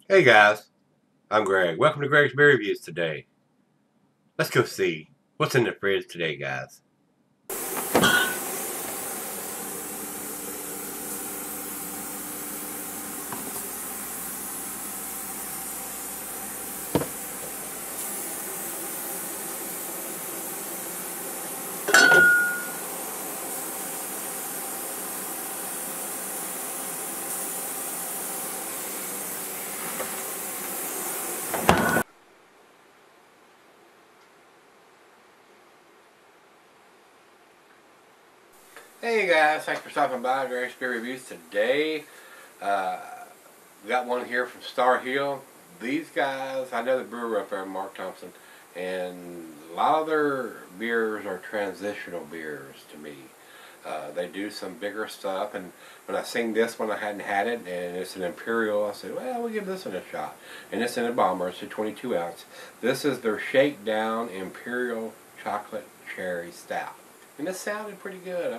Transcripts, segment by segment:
Hey guys, I'm Greg. Welcome to Gregsbeerreviews today. Let's go see what's in the fridge today, guys. Hey guys, thanks for stopping by Gregsbeerreviews today. Uh, we got one here from Starr. These guys, I know the brewer up there, Mark Thompson, and a lot of their beers are transitional beers to me. They do some bigger stuff, and when I seen this one, I hadn't had it, and it's an Imperial. I said, well, we'll give this one a shot. And it's in a bomber. It's a 22 ounce. This is their Shakedown Imperial Chocolate Cherry Stout. And this sounded pretty good.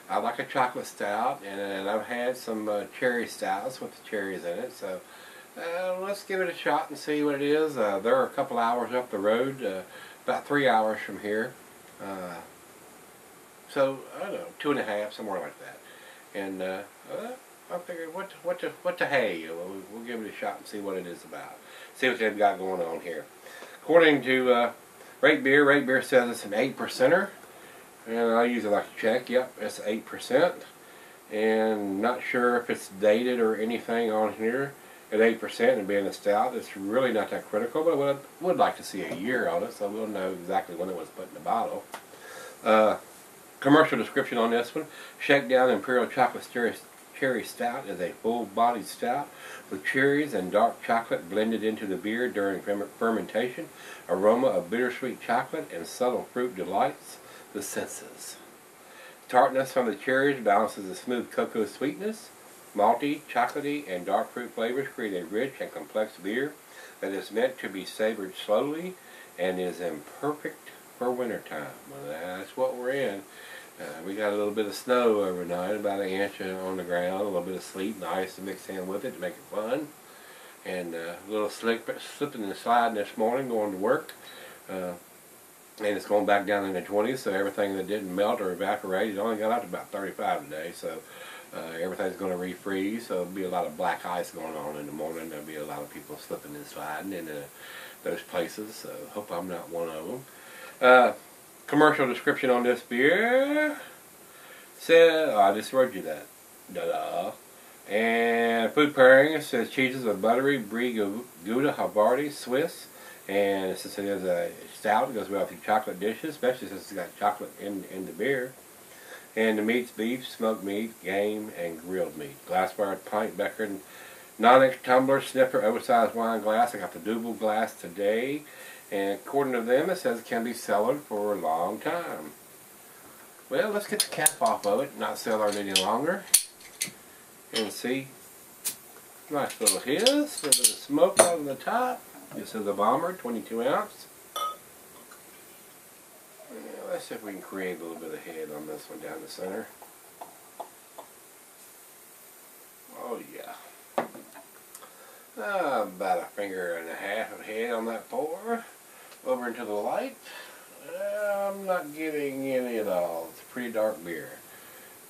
I like a chocolate stout, and I've had some cherry stouts with the cherries in it, so let's give it a shot and see what it is. They're a couple hours up the road, about 3 hours from here. So I don't know, 2.5, somewhere like that. And I figured, what the hey? We'll give it a shot and see what it is about. See what they've got going on here. According to Rate Beer says it's an 8%er, and I usually like to check. Yep, it's 8%, and not sure if it's dated or anything on here. At 8% and being a stout, it's really not that critical, but I would like to see a year on it, so we'll know exactly when it was put in the bottle. Commercial description on this one: Shakedown Imperial Chocolate Cherry Stout is a full-bodied stout with cherries and dark chocolate blended into the beer during fermentation. Aroma of bittersweet chocolate and subtle fruit delights the senses. Tartness from the cherries balances the smooth cocoa sweetness. Malty, chocolatey, and dark fruit flavors create a rich and complex beer that is meant to be savored slowly and is imperfect for wintertime. Well, that's what we're in. We got a little bit of snow overnight, about an inch on the ground, a little bit of sleet and ice to mix in with it to make it fun. And a little slipping and sliding this morning going to work. And it's going back down in the 20s, so everything that didn't melt or evaporate, it only got out to about 35 today, so everything's going to refreeze, so there'll be a lot of black ice going on in the morning. There'll be a lot of people slipping and sliding in those places, so hope I'm not one of them. Commercial description on this beer says, I just read you that. Da-da. And food pairing, it says cheeses of buttery, brie, Gouda, Havarti, Swiss. And since it is a stout, it goes well with chocolate dishes, especially since it's got chocolate in the beer. And the meats: beef, smoked meat, game, and grilled meat. Glassware, pint, becker, non-inch tumbler, sniffer, oversized wine glass. I got the double glass today. And according to them, it says it can be cellared for a long time. Well, let's get the cap off of it, not cellar it any longer. And see. Nice little hiss, a little bit of smoke on the top. This is a bomber, 22 ounce. Let's see if we can create a little bit of head on this one down the center. Oh yeah. About a finger and a half of head on that pour. Over into the light. I'm not getting any at all. It's a pretty dark beer.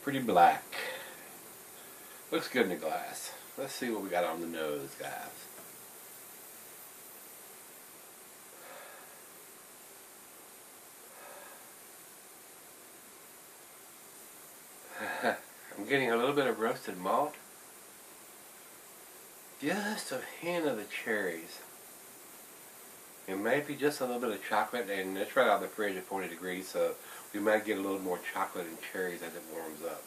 Pretty black. Looks good in the glass. Let's see what we got on the nose, guys. I'm getting a little bit of roasted malt. Just a hint of the cherries. And maybe just a little bit of chocolate, and it's right out of the fridge at 40 degrees, so we might get a little more chocolate and cherries as it warms up.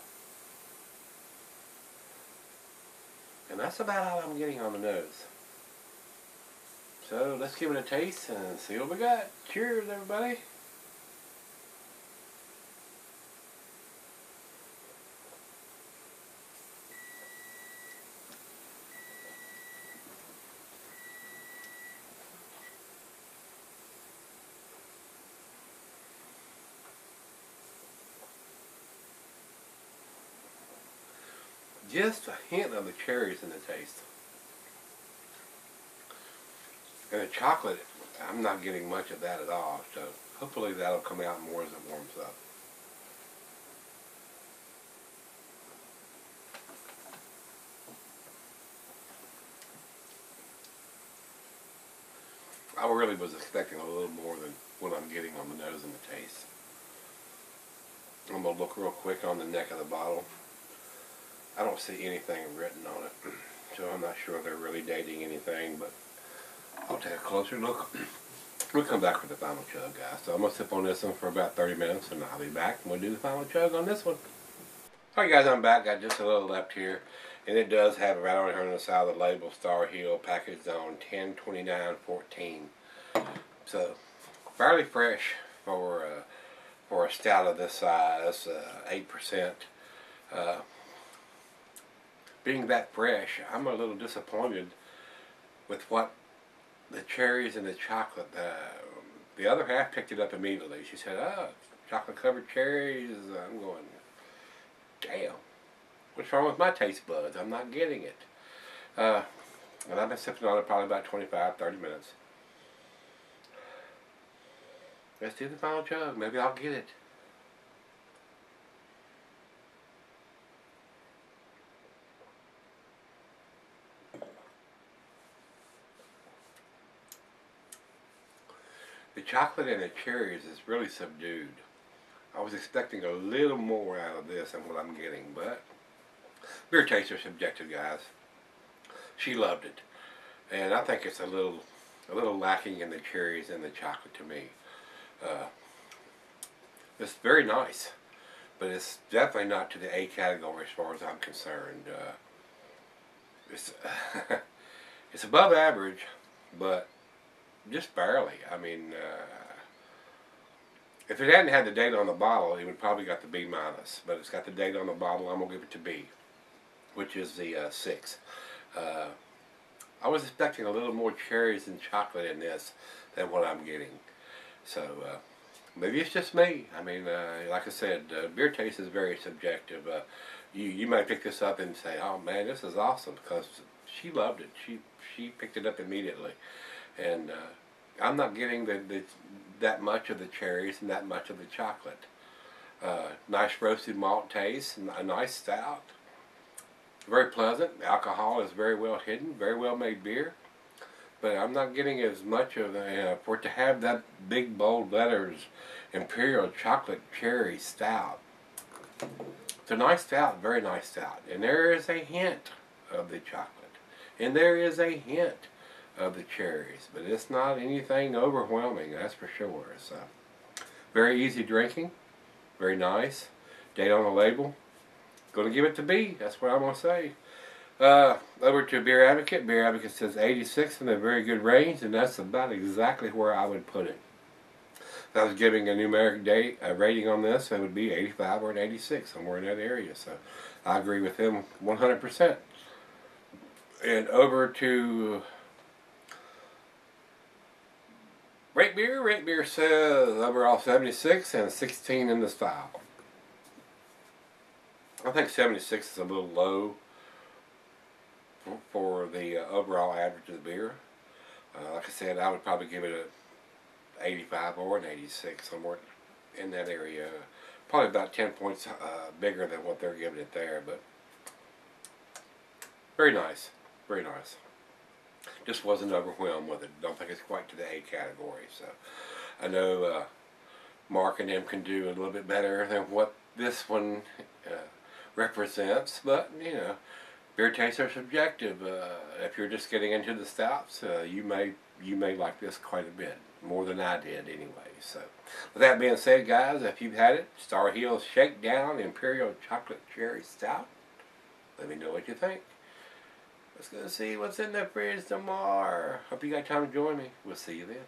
And that's about all I'm getting on the nose. So let's give it a taste and see what we got. Cheers, everybody. Just a hint of the cherries in the taste. And the chocolate, I'm not getting much of that at all, so hopefully that'll come out more as it warms up. I really was expecting a little more than what I'm getting on the nose and the taste. I'm going to look real quick on the neck of the bottle. I don't see anything written on it, so I'm not sure if they're really dating anything, but I'll take a closer look. We'll come back with the final chug, guys. So I'm going to sip on this one for about 30 minutes, and I'll be back and we'll do the final chug on this one. Alright guys, I'm back. Got just a little left here. And it does have right on here on the side of the label, Starr package on 10/29/14. So, fairly fresh for a stout of this size, 8%. Being that fresh, I'm a little disappointed with what the cherries and the chocolate. The other half picked it up immediately. She said, "Oh, chocolate covered cherries." I'm going, damn. What's wrong with my taste buds? I'm not getting it. And I've been sipping on it probably about 25-30 minutes. Let's do the final chug. Maybe I'll get it. The chocolate and the cherries is really subdued. I was expecting a little more out of this than what I'm getting, but beer taster subjective, guys. She loved it, and I think it's a little lacking in the cherries and the chocolate to me. It's very nice, but it's definitely not to the A category as far as I'm concerned. It's it's above average, but just barely. I mean, if it hadn't had the date on the bottle, it would probably got the B minus. But it's got the date on the bottle. I'm gonna give it to B, which is the 6. I was expecting a little more cherries and chocolate in this than what I'm getting. So maybe it's just me. I mean, like I said, beer taste is very subjective. You might pick this up and say, "Oh man, this is awesome," because she loved it. She picked it up immediately, and I'm not getting that much of the cherries and that much of the chocolate. Nice roasted malt taste, a nice stout. Very pleasant. The alcohol is very well hidden. Very well made beer. But I'm not getting as much of for it to have that big bold letters, Imperial Chocolate Cherry Stout. It's a nice stout, very nice stout. And there is a hint of the chocolate. And there is a hint of the cherries. But it's not anything overwhelming, that's for sure. So, very easy drinking. Very nice. Date on the label. Going to give it to B. That's what I'm going to say. Over to Beer Advocate. Beer Advocate says 86 in a very good range, and that's about exactly where I would put it. If I was giving a numeric rating on this, it would be 85 or an 86, somewhere in that area. So I agree with him 100%. And over to Rate Beer. Rate Beer says overall 76 and 16 in the style. I think 76 is a little low for the overall average of the beer. Like I said, I would probably give it an 85 or an 86, somewhere in that area. Probably about 10 points bigger than what they're giving it there, but very nice, very nice. Just wasn't overwhelmed with it. Don't think it's quite to the A category. So I know Mark and them can do a little bit better than what this one represents, but you know, beer tastes are subjective. If you're just getting into the stouts, you may like this quite a bit, more than I did anyway. So with that being said, guys, if you've had it, Starr Shakedown Imperial Chocolate Cherry Stout, let me know what you think. Let's go see what's in the fridge tomorrow. Hope you got time to join me. We'll see you then.